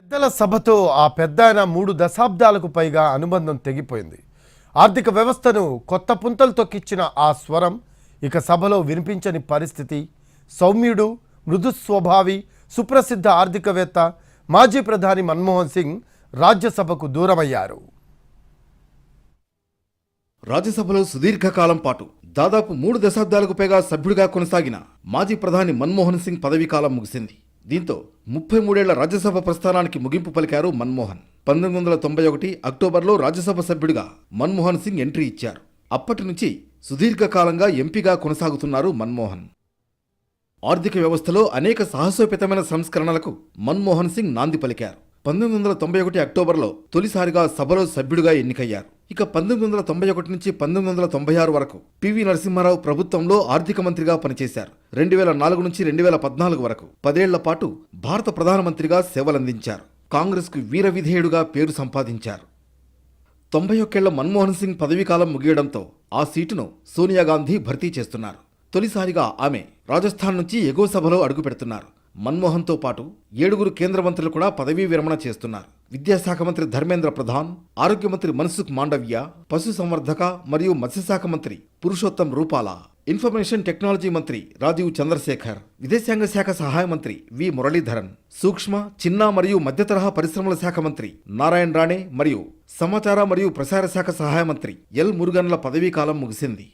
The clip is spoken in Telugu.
పెద్దల సభతో ఆ పెద్దాయన 3 దశాబ్దాలకు పైగా అనుబంధం తెగిపోయింది. ఆర్థిక వ్యవస్థను కొత్త పుంతలు తొక్కించిన ఆ స్వరం ఇక సభలో వినిపించని పరిస్థితి. సౌమ్యుడు, మృదు స్వభావి, సుప్రసిద్ధ ఆర్థికవేత్త మాజీ ప్రధాని మన్మోహన్ సింగ్ రాజ్యసభకు దూరమయ్యారు. రాజ్యసభలో సుదీర్ఘకాలం పాటు దాదాపు 3 దశాబ్దాలకు పైగా సభ్యుడిగా కొనసాగిన మాజీ ప్రధాని మన్మోహన్ సింగ్ పదవీకాలం ముగిసింది. దీంతో 33 ఏళ్ల రాజ్యసభ ప్రస్థానానికి ముగింపు పలికారు మన్మోహన్. 1991 అక్టోబర్లో రాజ్యసభ సభ్యుడిగా మన్మోహన్ సింగ్ ఎంట్రీ ఇచ్చారు. అప్పటి నుంచి సుదీర్ఘకాలంగా ఎంపీగా కొనసాగుతున్నారు మన్మోహన్. ఆర్థిక వ్యవస్థలో అనేక సాహసోపేతమైన సంస్కరణలకు మన్మోహన్ సింగ్ నాంది పలికారు. 1991 అక్టోబర్లో తొలిసారిగా సభలో సభ్యుడిగా ఎన్నికయ్యారు. ఇక 1991 నుంచి 1996 వరకు పివి నరసింహారావు ప్రభుత్వంలో ఆర్థిక మంత్రిగా పనిచేశారు. 2004 నుంచి 2014 వరకు 10 ఏళ్ల పాటు భారత ప్రధానమంత్రిగా సేవలందించారు. కాంగ్రెస్కు వీర విధేయుడుగా పేరు సంపాదించారు. 91 ఏళ్ల మన్మోహన్ సింగ్ పదవీకాలం ముగియడంతో ఆ సీటును సోనియా గాంధీ భర్తీ చేస్తున్నారు. తొలిసారిగా ఆమె రాజస్థాన్ నుంచి ఎగువ సభలో అడుగుపెడుతున్నారు. మన్మోహన్తో పాటు 7 కేంద్ర మంత్రులు కూడా పదవీ విరమణ చేస్తున్నారు. విద్యాశాఖ మంత్రి ధర్మేంద్ర ప్రధాన్, ఆరోగ్య మంత్రి మన్సుఖ్ మాండవ్య, పశు సంవర్ధక మరియు మత్స్యశాఖ మంత్రి పురుషోత్తం రూపాలా, ఇన్ఫర్మేషన్ టెక్నాలజీ మంత్రి రాజీవ్ చంద్రశేఖర్, విదేశాంగ శాఖ సహాయ మంత్రి వి మురళీధరన్, సూక్ష్మ, చిన్న మరియు మధ్య తరహా పరిశ్రమల శాఖ మంత్రి నారాయణ రాణే మరియు సమాచార మరియు ప్రసార శాఖ సహాయ మంత్రి ఎల్ మురుగన్ల పదవీకాలం ముగిసింది.